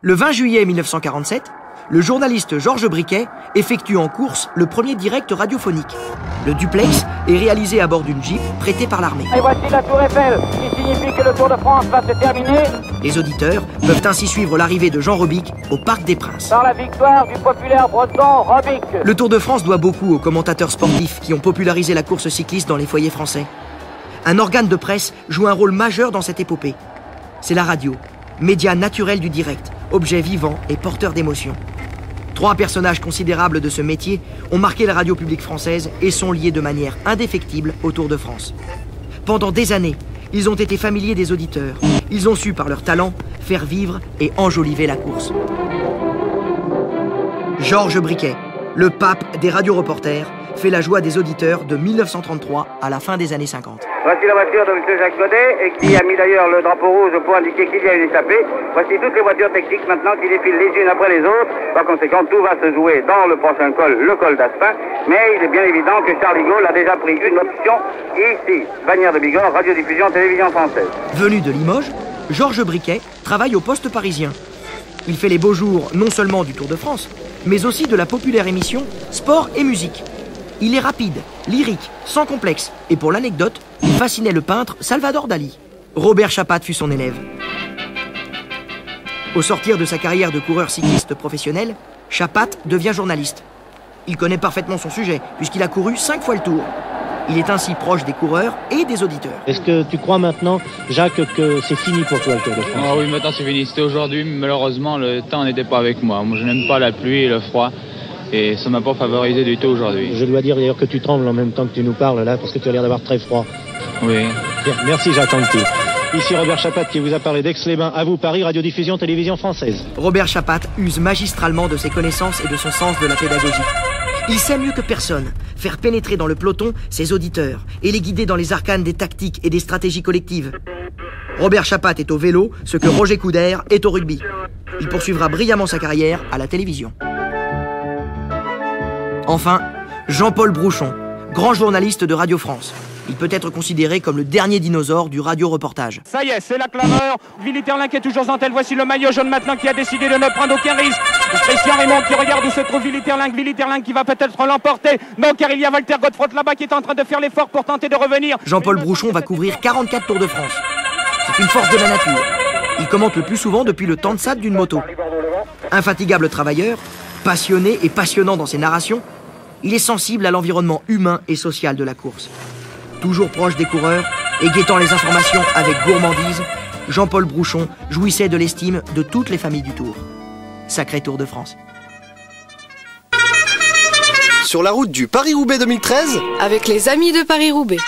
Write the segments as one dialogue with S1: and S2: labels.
S1: Le 20 juillet 1947, le journaliste Georges Briquet effectue en course le premier direct radiophonique. Le duplex est réalisé à bord d'une Jeep prêtée par l'armée.
S2: Et voici la Tour Eiffel, qui signifie que le Tour de France va se terminer.
S1: Les auditeurs peuvent ainsi suivre l'arrivée de Jean Robic au Parc des Princes.
S2: Par la victoire du populaire breton Robic.
S1: Le Tour de France doit beaucoup aux commentateurs sportifs qui ont popularisé la course cycliste dans les foyers français. Un organe de presse joue un rôle majeur dans cette épopée. C'est la radio, média naturel du direct, objet vivant et porteur d'émotions. 3 personnages considérables de ce métier ont marqué la radio publique française et sont liés de manière indéfectible au Tour de France. Pendant des années, ils ont été familiers des auditeurs. Ils ont su, par leur talent, faire vivre et enjoliver la course. Georges Briquet, le pape des radioreporters, fait la joie des auditeurs de 1933 à la fin des années 50.
S3: Voici la voiture de M. Jacques Godet et qui a mis d'ailleurs le drapeau rouge pour indiquer qu'il y a une échappée. Voici toutes les voitures techniques maintenant qui défilent les unes après les autres. Par conséquent, tout va se jouer dans le prochain col, le col d'Aspin. Mais il est bien évident que Charles de Gaulle a déjà pris une option ici. Bannière de Bigorre, radiodiffusion, télévision française.
S1: Venu de Limoges, Georges Briquet travaille au Poste parisien. Il fait les beaux jours non seulement du Tour de France, mais aussi de la populaire émission Sport et musique. Il est rapide, lyrique, sans complexe. Et pour l'anecdote, il fascinait le peintre Salvador Dali. Robert Chapat fut son élève. Au sortir de sa carrière de coureur cycliste professionnel, Chapat devient journaliste. Il connaît parfaitement son sujet, puisqu'il a couru 5 fois le Tour. Il est ainsi proche des coureurs et des auditeurs.
S4: Est-ce que tu crois maintenant, Jacques, que c'est fini pour toi le Tour de France?
S5: Ah oui, maintenant c'est fini. C'était aujourd'hui, mais malheureusement, le temps n'était pas avec moi. Moi, je n'aime pas la pluie et le froid. Et ça m'a pas favorisé du tout aujourd'hui.
S4: Je dois dire d'ailleurs que tu trembles en même temps que tu nous parles là, parce que tu as l'air d'avoir très froid.
S5: Oui.
S4: Bien, merci Jacques Anquetil. Ici Robert Chapat qui vous a parlé d'Aix-les-Bains. À vous Paris, radiodiffusion, télévision française.
S1: Robert Chapat use magistralement de ses connaissances et de son sens de la pédagogie. Il sait mieux que personne faire pénétrer dans le peloton ses auditeurs et les guider dans les arcanes des tactiques et des stratégies collectives. Robert Chapat est au vélo ce que Roger Coudert est au rugby. Il poursuivra brillamment sa carrière à la télévision. Enfin, Jean-Paul Brouchon, grand journaliste de Radio France. Il peut être considéré comme le dernier dinosaure du radio-reportage.
S2: Ça y est, c'est la clameur. Willy Terlin qui est toujours en tête. Voici le maillot jaune maintenant qui a décidé de ne prendre aucun risque. Christian Raymond qui regarde où se trouve Willy Terlin qui va peut-être l'emporter. Non, car il y a Walter Godefroth là-bas qui est en train de faire l'effort pour tenter de revenir.
S1: Jean-Paul Brouchon va couvrir 44 Tours de France. C'est une force de la nature. Il commente le plus souvent depuis le temps de SAT d'une moto. Infatigable travailleur, passionné et passionnant dans ses narrations, il est sensible à l'environnement humain et social de la course. Toujours proche des coureurs et guettant les informations avec gourmandise, Jean-Paul Brouchon jouissait de l'estime de toutes les familles du Tour. Sacré Tour de France.
S6: Sur la route du Paris-Roubaix 2013,
S7: avec les amis de Paris-Roubaix.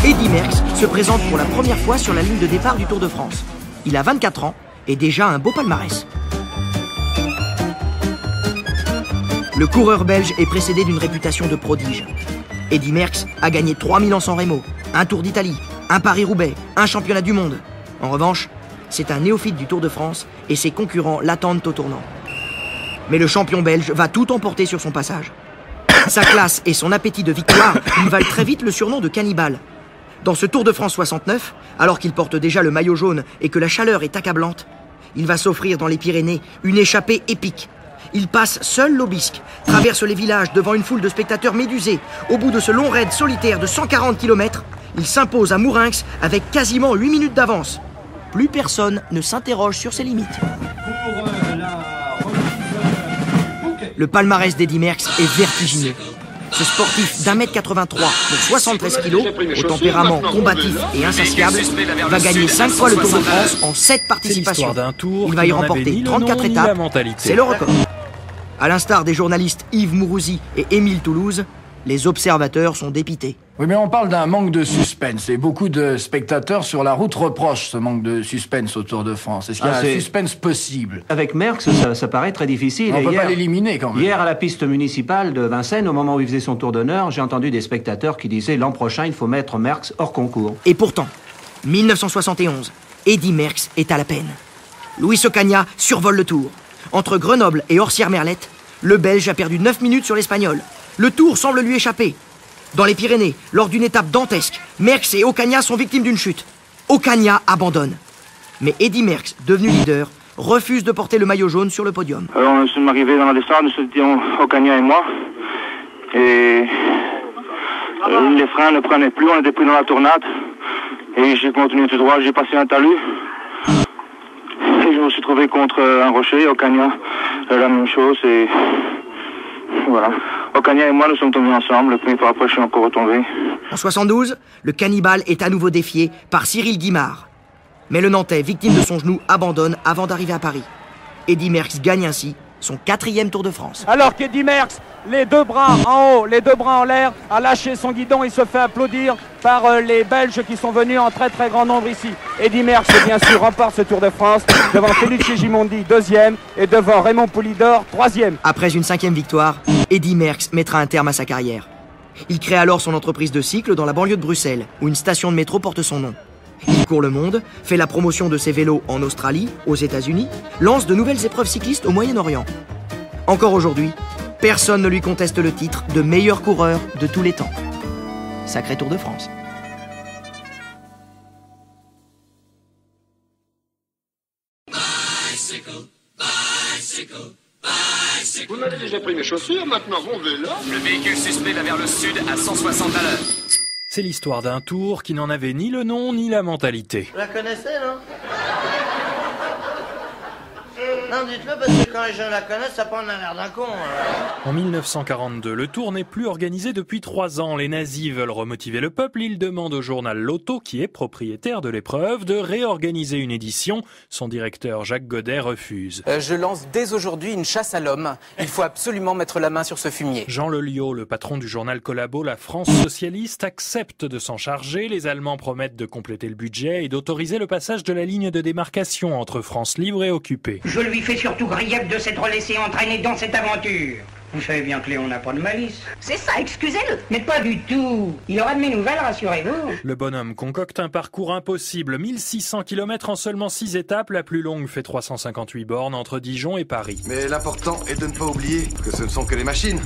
S1: Eddy Merckx se présente pour la première fois sur la ligne de départ du Tour de France. Il a 24 ans et déjà un beau palmarès. Le coureur belge est précédé d'une réputation de prodige. Eddy Merckx a gagné 3 Milan-San Remo, un Tour d'Italie, un Paris-Roubaix, un championnat du monde. En revanche, c'est un néophyte du Tour de France et ses concurrents l'attendent au tournant. Mais le champion belge va tout emporter sur son passage. Sa classe et son appétit de victoire lui valent très vite le surnom de cannibale. Dans ce Tour de France 69, alors qu'il porte déjà le maillot jaune et que la chaleur est accablante, il va s'offrir dans les Pyrénées une échappée épique. Il passe seul l'Aubisque, traverse les villages devant une foule de spectateurs médusés. Au bout de ce long raid solitaire de 140 km, il s'impose à Mourinx avec quasiment 8 minutes d'avance. Plus personne ne s'interroge sur ses limites. Le palmarès d'Eddy Merckx est vertigineux. Ce sportif d'1m83 pour 73 kg, au tempérament combatif et insatiable, va gagner 5 fois le Tour de France en 7 participations. Il va y remporter 34 étapes. C'est le record. À l'instar des journalistes Yves Mourouzi et Émile Toulouse, les observateurs sont dépités.
S8: Oui, mais on parle d'un manque de suspense et beaucoup de spectateurs sur la route reprochent ce manque de suspense au Tour de France. Est-ce qu'il y a un suspense possible?
S9: Avec Merckx, ça paraît très difficile.
S8: On ne peut pas l'éliminer quand même.
S9: Hier, à la piste municipale de Vincennes, au moment où il faisait son tour d'honneur, j'ai entendu des spectateurs qui disaient l'an prochain, il faut mettre Merckx hors concours.
S1: Et pourtant, 1971, Eddy Merckx est à la peine. Luis Ocaña survole le Tour. Entre Grenoble et Orsières-Merlette, le Belge a perdu 9 minutes sur l'Espagnol. Le Tour semble lui échapper. Dans les Pyrénées, lors d'une étape dantesque, Merckx et Ocaña sont victimes d'une chute. Ocaña abandonne. Mais Eddy Merckx, devenu leader, refuse de porter le maillot jaune sur le podium.
S3: Alors, nous sommes arrivés dans la descente, nous étions Ocaña et moi. Et les freins ne prenaient plus, on était pris dans la tournade. Et j'ai continué tout droit, j'ai passé un talus. Et je me suis trouvé contre un rocher, Ocaña, la même chose. Et voilà. Ocaña et moi, nous sommes tombés ensemble, puis par après, je suis encore retombé.
S1: En 72, le cannibale est à nouveau défié par Cyril Guimard. Mais le Nantais, victime de son genou, abandonne avant d'arriver à Paris. Eddy Merckx gagne ainsi son 4e Tour de France.
S2: Alors qu'Eddy Merckx, les deux bras en haut, les deux bras en l'air, a lâché son guidon, il se fait applaudir par les Belges qui sont venus en très très grand nombre ici. Eddy Merckx, bien sûr, remporte ce Tour de France devant Felice Gimondi, 2e, et devant Raymond Poulidor, 3e.
S1: Après une 5e victoire, Eddy Merckx mettra un terme à sa carrière. Il crée alors son entreprise de cycle dans la banlieue de Bruxelles, où une station de métro porte son nom. Il court le monde, fait la promotion de ses vélos en Australie, aux États-Unis, lance de nouvelles épreuves cyclistes au Moyen-Orient. Encore aujourd'hui, personne ne lui conteste le titre de meilleur coureur de tous les temps. Sacré Tour de France.
S10: Vous m'avez déjà pris mes chaussures, maintenant mon vélo.
S11: Le véhicule suspect va vers le sud à 160 à l'heure.
S12: C'est l'histoire d'un tour qui n'en avait ni le nom ni la mentalité.
S13: Vous la connaissez, non? Non, dites-le parce que quand les gens la connaissent, ça prend l'air d'un con.
S12: En 1942, le Tour n'est plus organisé depuis 3 ans. Les nazis veulent remotiver le peuple. Ils demandent au journal L'Auto, qui est propriétaire de l'épreuve, de réorganiser une édition. Son directeur Jacques Godet refuse.
S14: Je lance dès aujourd'hui une chasse à l'homme. Il faut absolument mettre la main sur ce fumier.
S12: Jean Leliot, le patron du journal Collabo, la France socialiste, accepte de s'en charger. Les Allemands promettent de compléter le budget et d'autoriser le passage de la ligne de démarcation entre France libre et occupée.
S15: Je lui fais surtout grief de s'être laissé entraîner dans cette aventure. Vous savez bien que Léon n'a pas de malice. C'est ça, excusez-le. Mais pas du tout. Il aura de mes nouvelles, rassurez-vous.
S12: Le bonhomme concocte un parcours impossible. 1600 km en seulement 6 étapes. La plus longue fait 358 bornes entre Dijon et Paris.
S16: Mais l'important est de ne pas oublier que ce ne sont que les machines.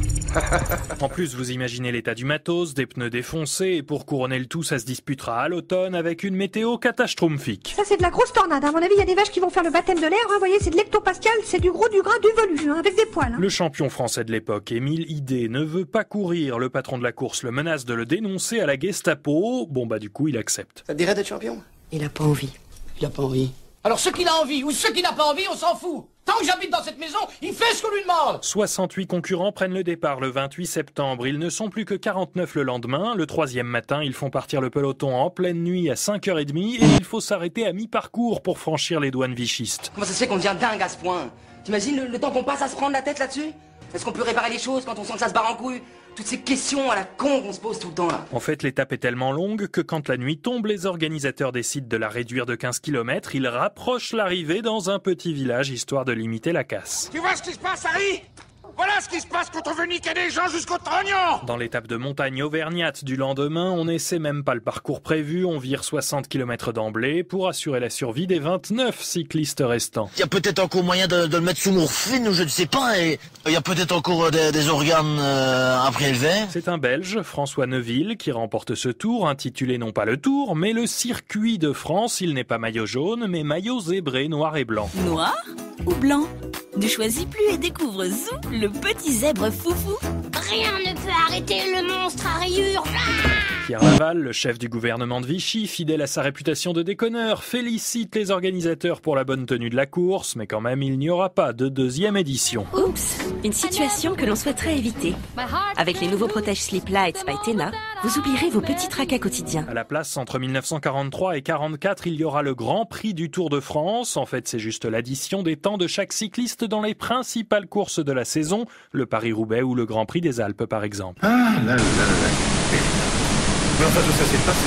S12: En plus, vous imaginez l'état du matos, des pneus défoncés. Et pour couronner le tout, ça se disputera à l'automne avec une météo catastrophique.
S17: Ça, c'est de la grosse tornade. À mon avis, il y a des vaches qui vont faire le baptême de l'air. Vous voyez, c'est de l'hectopascal, c'est du gros, du gras, du velu, avec des poils.
S12: Le champion français de l'époque, Émile Idé, ne veut pas courir. Le patron de la course le menace de le dénoncer à la Gestapo. Bon bah du coup, il accepte.
S16: Ça te dirait d'être champion?
S18: Il a pas envie.
S19: Il a pas envie. Alors ceux qu'il a envie ou ceux qui n'a pas envie, on s'en fout. Tant que j'habite dans cette maison, il fait ce qu'on lui demande.
S12: 68 concurrents prennent le départ le 28 septembre. Ils ne sont plus que 49 le lendemain. Le 3e matin, ils font partir le peloton en pleine nuit à 5h30 et il faut s'arrêter à mi-parcours pour franchir les douanes vichistes.
S19: Comment ça se fait qu'on devient dingue à ce point? T'imagines le temps qu'on passe à se prendre la tête là-dessus? Est-ce qu'on peut réparer les choses quand on sent que ça se barre en couille? Toutes ces questions à la con qu'on se pose tout le temps là.
S12: En fait, l'étape est tellement longue que quand la nuit tombe, les organisateurs décident de la réduire de 15 km. Ils rapprochent l'arrivée dans un petit village histoire de limiter la casse.
S10: Tu vois ce qui se passe, Harry? Voilà ce qui se passe quand on veut niquer des gens jusqu'au trognon.
S12: Dans l'étape de montagne auvergnate du lendemain, on n'essaie même pas le parcours prévu, on vire 60 km d'emblée pour assurer la survie des 29 cyclistes restants.
S20: Il y a peut-être encore moyen de le mettre sous morphine ou je ne sais pas, et il y a peut-être encore des organes à prélever.
S12: C'est un Belge, François Neuville, qui remporte ce tour, intitulé non pas le Tour, mais le Circuit de France. Il n'est pas maillot jaune, mais maillot zébré, noir et blanc.
S21: Noir ou blanc? Ne choisis plus et découvre Zou, le petit zèbre foufou.
S22: Rien ne peut arrêter le monstre à rayures.
S12: Pierre Laval, le chef du gouvernement de Vichy, fidèle à sa réputation de déconneur, félicite les organisateurs pour la bonne tenue de la course, mais quand même il n'y aura pas de 2e édition.
S21: Oups, une situation que l'on souhaiterait éviter. Avec les nouveaux protège slip Lights by Tena, vous oublierez vos petits tracas quotidiens.
S12: À la place, entre 1943 et 44, il y aura le Grand Prix du Tour de France. En fait, c'est juste l'addition des temps de chaque cycliste dans les principales courses de la saison, le Paris-Roubaix ou le Grand Prix des Alpes par exemple.
S16: Ah là là là. Mais enfin, tout ça s'est passé.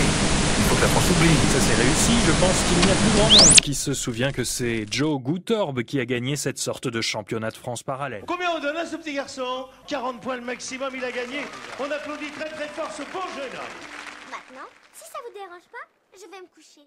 S16: Il faut que la France oublie.
S12: Ça s'est réussi. Je pense qu'il n'y a plus grand monde qui se souvient que c'est Joe Goutorbe qui a gagné cette sorte de championnat de France parallèle.
S23: Combien on donne à ce petit garçon? 40 points le maximum, il a gagné. On applaudit très très fort ce beau jeune homme.
S22: Maintenant, si ça vous dérange pas, je vais me coucher.